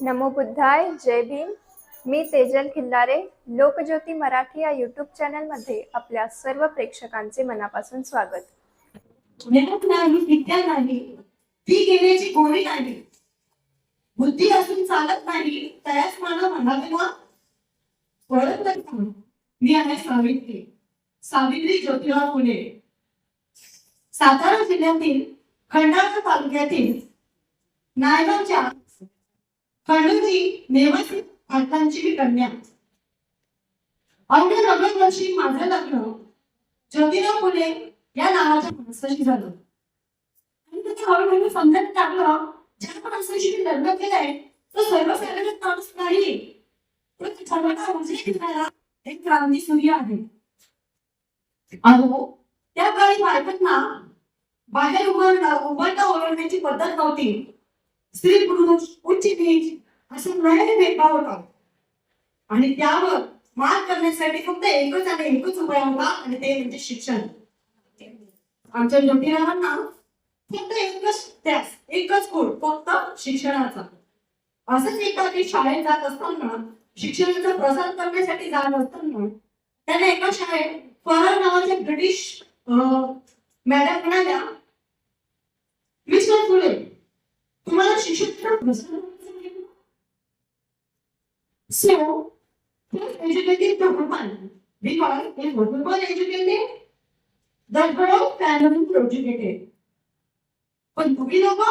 नमो बुद्धाय. जय भीम. मी तेजल खिल्लारे. लोकज्योती मराठी या यूट्यूब चॅनलमध्ये आपल्या सर्व प्रेक्षकांचे मनापासून स्वागत. ज्ञान नाही, विद्या नाही, ती घेण्याची गोडी नाही, बुद्धी असून चालत नाही, त्यास मला म्हणावे ना ओळख. मी आहे सावित्री, सावित्री ज्योतिराव फुले. सातारा जिल्ह्यातील खंडाळा तालुक्यातील नायगावच्या खंडोजी नेवासी पाटलांची मी कन्या. अवघ्या 90 वर्षी माझं लग्न ज्योतिराव फुले या नावाच्या माणसाशी झालं. आणि त्याच्या हळूहळू समजायला लागलं, ज्या माणसाशी मी लग्न केलंय तो सर्वसाधारण माणूस नाही, तो त्याच्या उजवी दिसणारा एक क्रांती सूर्य आहे. अहो, त्या काळी बायकांना बाहेर उभारता ओरडण्याची पद्धत नव्हती. स्त्री पुरुष उच्च नीच असं नाही भेदभाव होता. आणि त्यावर मात करण्यासाठी फक्त एकच आणि एकच उपाय होता, आणि ते म्हणजे शिक्षण. आमच्या ज्योतिरावांना फक्त एकच गुण, फक्त शिक्षणाचा. असंच एका शाळेत जात असताना, शिक्षणाचा प्रसार करण्यासाठी जात असताना त्याने एका शाळेत फरार नावाच्या ब्रिटिश मॅडम म्हणाल्या, मिस्टर फुले, तुम्हाला शिक्षण So, educated the woman, because if women were educated, the whole family was educated. पण तुम्ही लोक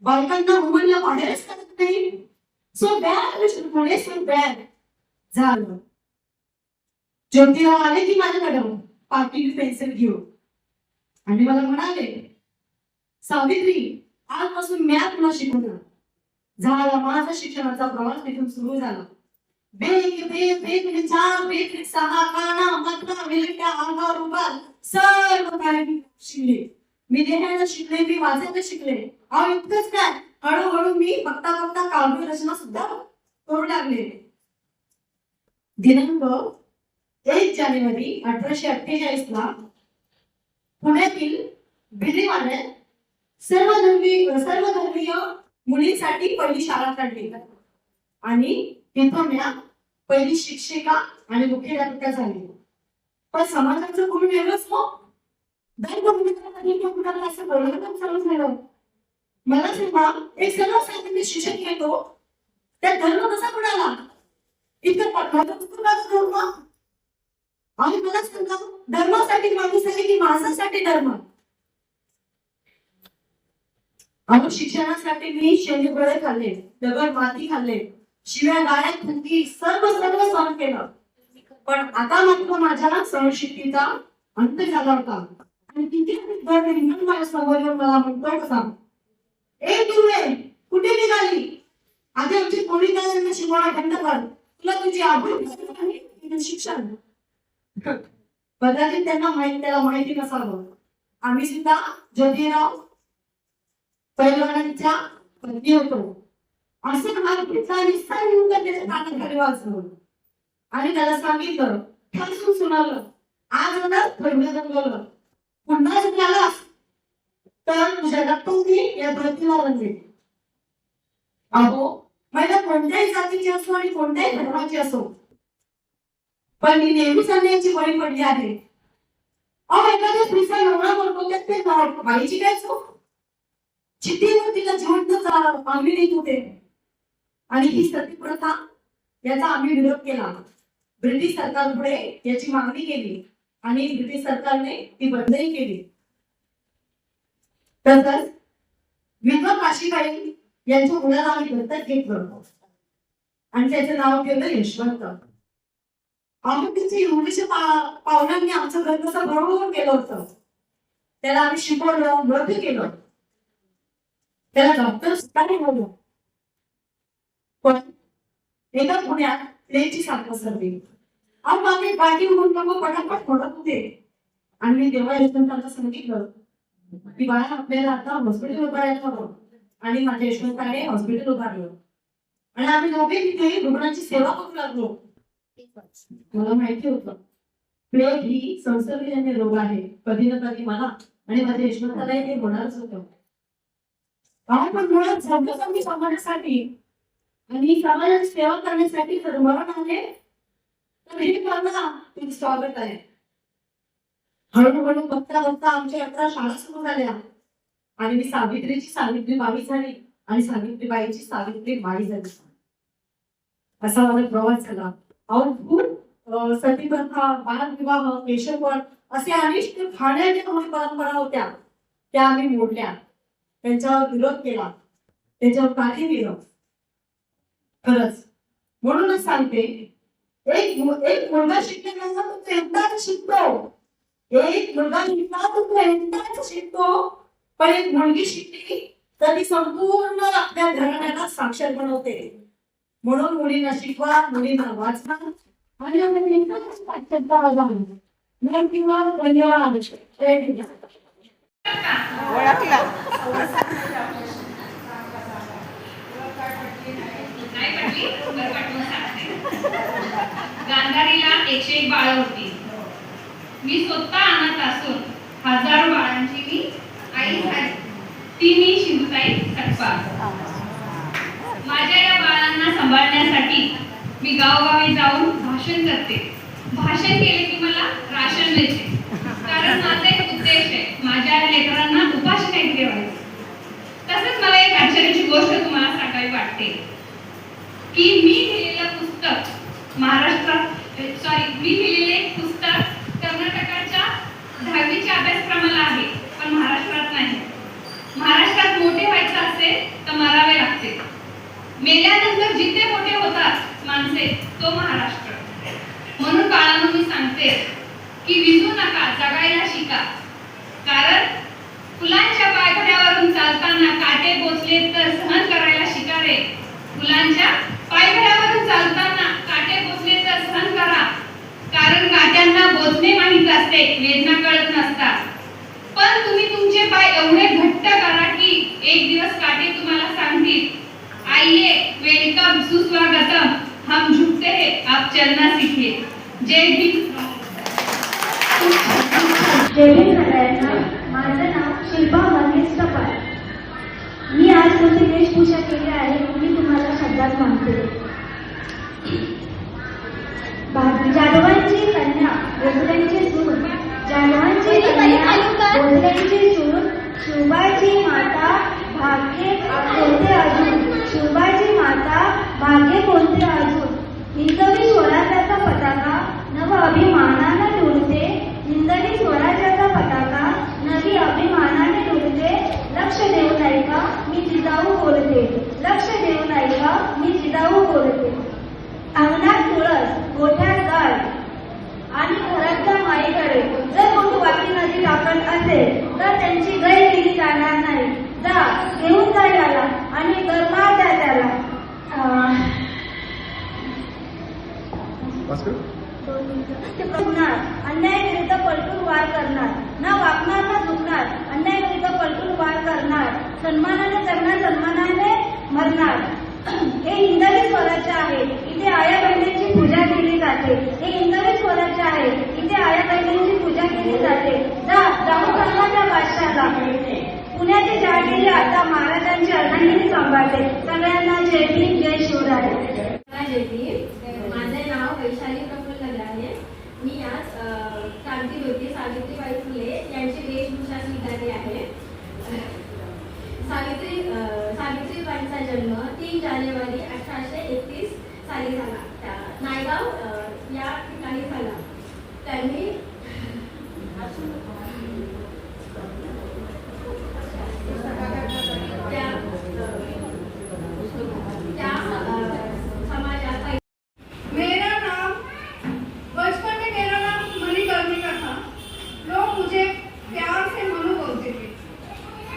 बायकांना वुमनला बाहेरच करत नाही. सो बॅड पुढे सो बॅड झालं. ज्योतिराव आले की माझ्याकडे पाटी पेन्सिल घेऊन आणि मला म्हणाले, सावित्री, आजपासून मॅथ तुला शिकवणार. झाला माझा शिक्षणाचा प्रवास तिथून सुरू झाला. बेग बेग बेग चार बेग सहा काना मतना विलट्या आंगावर उभार सर्व काही शिकले. मी लिहायला शिकले, मी वाचायला शिकले. अहो इतकंच काय, हळूहळू मी बघता बघता काव्य रचना सुद्धा करू लागले. दिनांक 1 जानेवारी 1848 ला पुण्यातील भिडेवाड्यात सर्वधर्मीय मुलींसाठी पहिली शाळा काढली आणि तिथं मी पहिली शिक्षिका आणि मुख्याध्यापिका झाली. पण समाजाचं कोण वेगळंच हो, असं बोलणं चालू झालं. मला जेव्हा एक सर्वसाधारण शिक्षक येतो, त्या धर्म कसा पडाला इतकं धर्म. आणि मला सांगा, धर्मासाठी माणूस आहे की माणसासाठी धर्म? अहो, शिक्षणासाठी मी शेंगोळे खाल्ले, दगड माती खाल्ले, शिव्या गाळ्या थुंकी सर्व सहन केलं. पण आता मात्र माझ्या सहनशक्तीचा अंत झाला होता. आणि तिथे माझ्या समोर मला म्हणतो कसा, ए तुळे कुठे निघाली? आधी आमची कोणी त्यांना शिकवणा बंद कर, तुला तुझी आवड शिक्षण. कदाचित त्याला माहिती नसावं, आम्ही सुद्धा ज्योतिराव पैलवानांच्या पत्नी होतो. असं आणि त्याला सांगितलं, सुनावलं, आज जंगलं पुन्हा जगलास तर तुझ्या रक्ताची या धरतीला रंगेल. अहो, महिला कोणत्याही जातीची असो आणि कोणत्याही धर्माची असो, पण ही नेहमी सांगण्याची बळी पडली आहे. अहो, एखाद्या स्त्रीचा नवरा बोलतो ते बाईची काय चूक? चिठ्ठीवर तिला जिवंत आम्ही देत होते. आणि ही सती प्रथा याचा आम्ही विरोध केला. ब्रिटिश सरकारपुढे याची मागणी केली आणि ब्रिटिश सरकारने ती बंदही केली. तसंच विधवा काशीबाई यांच्या मुलाला आम्ही दत्तक घेतलं आणि त्याचं नाव केलं यशवंत. आम्ही तिथे एवढीशा पाहुण्यांनी आमचं घर कसं भरवून केलं होतं. त्याला आम्ही शिकवलं, मोठं केलं, त्याला डॉक्टर सुद्धा बोललो. पण एका पुण्यात प्लेची साथ पसरली. अब आम्ही पाठी उभून मग पटापट फोडत होते. आणि मी तेव्हा यशवंतांना सांगितलं की बाळा, आपल्याला आता हॉस्पिटल उभारायला हवं. आणि माझ्या यशवंताने हॉस्पिटल उभारलं आणि आम्ही दोघे तिथे रुग्णांची सेवा करू लागलो. मला माहिती होतं प्लेग ही संसर्गजन्य रोग आहे. कधी ना कधी मला आणि माझ्या यशवंताला हे होणारच होतं. पण मुळात समाजासाठी आणि समाजाची सेवा करण्यासाठी जर मरण आले तर हे बघा तुझं स्वागत आहे. हळूहळू बघता बघता आमच्या 11 शाळा सुरू झाल्या आणि मी सावित्रीची सावित्रीबाई झाली आणि सावित्रीबाईची सावित्रीबाई झाली. असा माझा प्रवास झाला. अहो खूप सतीप्रथा, बालविवाह, केशवपण असे अनेक खाण्याच्या परंपरा होत्या त्या आम्ही मोडल्या, त्यांच्यावर विरोध केला, त्याच्यावर काही दिलं. खरंच म्हणूनच सांगते, एक मुलगा शिकण्याचा तो एकदाच शिकतो, एक मुलगा शिकला तर तो एकदाच शिकतो, पण एक मुलगी शिकली तर ती संपूर्ण आपल्या घराण्याला साक्षर बनवते. म्हणून मुलींना शिकवा, मुलींना वाचवा आणि ओळखला. नाही पटली बरं पटवून सांगते. गांधारीला 101 बाळ होती. मी स्वतः अनाथ असून हजारो बाळांची मी आई झाली. ती मी शिवताई सटपा. माझ्या या बाळांना सांभाळण्यासाठी मी गावोगावी जाऊन भाषण करते. भाषण केले की मला राशन मिळते, कारण माझा एक उद्देश आहे, माझ्या लेकरांना उपाशी नाही ठेवायचं. तसंच मला एक आश्चर्याची गोष्ट तुम्हाला सांगावी वाटते की मी लिहिलेलं पुस्तक मी लिहिलेले एक पुस्तक कर्नाटकाच्या 10वीच्या अभ्यासक्रमाला आहे, पण महाराष्ट्रात नाही. महाराष्ट्रात मोठे व्हायचं असेल तर मरावे लागते. मेल्यानंतर जिथे मोठे होतात माणसे तो महाराष्ट्र. म्हणून बाळांनो मी सांगते की विजू नका, जगायला शिका. कारण फुलांच्या पायघड्यावरून चालताना काटे बोचले तर सहन करायला शिका रे. फुलांच्या पायघड्यावरून चालताना काटे बोचले तर सहन करा, कारण काट्यांना बोचणे माहित असते, वेदना कळत नसतात. पण तुम्ही तुमचे पाय एवढे घट्ट करा की एक दिवस काटे तुम्हाला सांगतील, आइए वेलकम सुस्वागतम, हम झुकते हैं आप चलना सीखिए. जय भीम. जय भीम सगळ्यांना. माझं नाव शिल्पा महेश सपाट. मी आज तुमची वेशभूषा केली आहे, मी तुम्हाला शब्दात मानते. जाधवांची कन्या भोसल्यांची सून, जाधवांची कन्या भोसल्यांची सून, शिवबाची माता भाग्य कोणते अजून, शिवबाची माता भाग्य कोणते अजून. हिंदवी स्वराज्याचा पताका नव अभिमानाने उडते, हिंदवी स्वराज्याचा पताका नवी अभिमानाने उडते. लक्ष देऊ नाही का मी जिजाऊ बोलते, लक्ष देऊ नाही का मी जिजाऊ बोलते. अंगणात तुळस, गोठ्यात गाय आणि घरातल्या माईकडे जर कोणी वाटी नदी टाकत असेल तर त्यांची गैर केली जाणार नाही. जा घेऊन जा याला आणि गरमा द्या त्याला. अन्याय विरुद्ध पलटून वार करणार, ना वाकणार ना झुकणार. अन्याय विरुद्ध पलटून वार करणार, सन्मानाने जगणार, सन्मानाने मरणार. हे हिंदवी स्वराज्य आहे, इथे आया बहिणींची पूजा केली जाते. हे हिंदवी स्वराज्य आहे, इथे आया बहिणींची पूजा केली जाते. जाऊन सांगा त्या बादशाला, पुण्याची जहागिरी आता महाराजांची अर्धांगिरी सांभाळते. सगळ्यांना जय भीम, जय शिवराय. जय भीम. माझे नाव वैशाली प्रफुल्ल आहे. मी आज क्रांतीज्योती सावित्रीबाई फुले यांची वेशभूषा स्वीकारली आहे. सावित्रीबाईंचा जन्म 3 जानेवारी 1831 साली झाला. नायगाव या ठिकाणी झाला. त्यांनी मेरा नाम बचपन में मेरा नाम मणिकर्णिका था. लोग मुझे प्यार से मनु बोलते थे.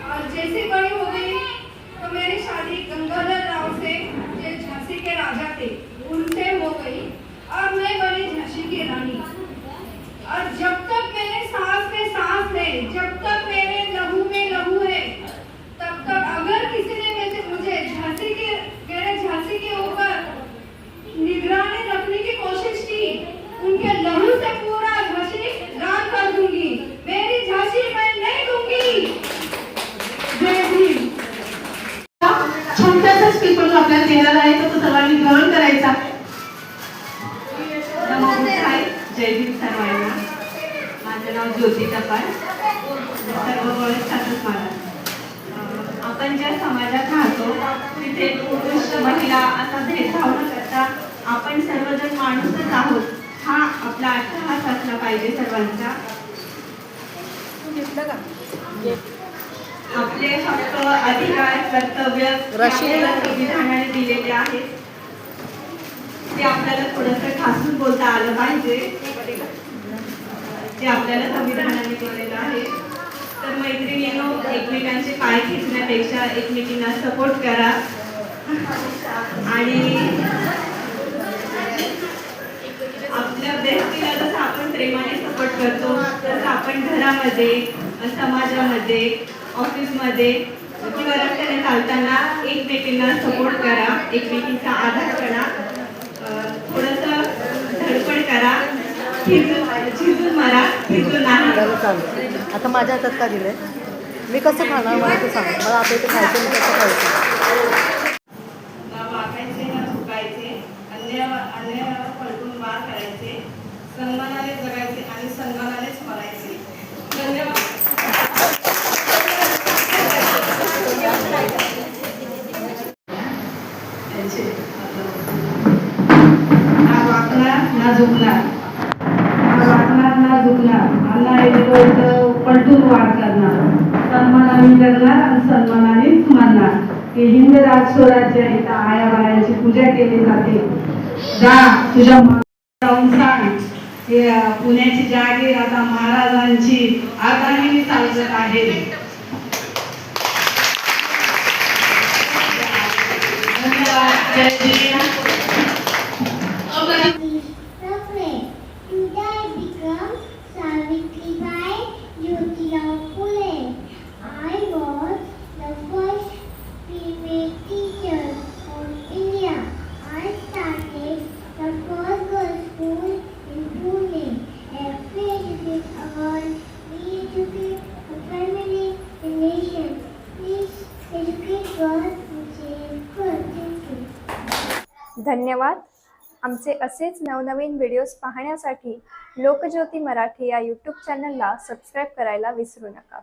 और जैसे बड़ी हो गई तो मेरी शादी गंगाधर राव से, जो झांसी के राजा थे, उनसे हो गई और मैं बनी झांसी की रानी. और पुरस्कार देणार आहे तर तो सर्वांनी ग्रहण करायचा. नमस्कार, जय भीम सर्वांना. माझं नाव ज्योती टपाल, सर्व ओळखतातच मला. आपण ज्या समाजात राहतो तिथे पुरुष महिला असा भेदभाव न करता आपण सर्वजण माणूसच आहोत, हा आपला अट्टहास असला पाहिजे सर्वांचा. आपले हक्क, अधिकार, कर्तव्य आपल्याला संविधानाने दिलेले आहेत, ते आपल्याला थोडंसं ठासून बोलता आलं पाहिजे. ते आपल्याला संविधानाने दिलेलं आहे. तर मैत्रिणींनो, एकमेकांचे पाय खेचण्यापेक्षा एकमेकींना सपोर्ट करा आणि आपल्या व्यक्तीला जसं आपण प्रेमाने सपोर्ट करतो तसं आपण घरामध्ये, समाजामध्ये, ऑफिसमध्ये किंवा रस्त्याने चालताना एकमेकींना सपोर्ट करा, एकमेकींचा आधार करा, थोडंसं धडपड करा, झिजून मारा, झिजून नाही. आता माझ्या हातात का दिलंय? मी कसं खाणार मला तू सांग. मला आता इथे खायचं, मी कसं खायचं? ना वाकायचे ना झुकायचे, अन्यायावर पलटून वार करायचे, सन्मानाने जगायचे आणि सन्मानानेच मरायचे. धन्यवाद. ना वाकणार ना झुकणार, ना वाकणार ना झुकणार, अन्याय विरोध पलटून वार करणार, सन्मानाने जगणार आणि सन्मानानेच मरणार. हे हिंद राज स्वराज्य इथं आया बायांची पूजा केली जाते. जा तुझ्या जाऊन सांग, हे पुण्याची जागीर आता महाराजांची आगामी चालत आहे. धन्यवाद. जय Bhim. Today I become Savitribai Jyotirao Phule. I was the first female teacher of India. I started the first girls' school in Pune. Every educate a girl, we educate a family, a nation. Please educate girls and change good. Thank you. धन्यवाद. आमचे असेच नवनवीन videos पाहण्यासाठी लोकज्योती मराठी या YouTube चॅनलला subscribe करायला विसरू नका.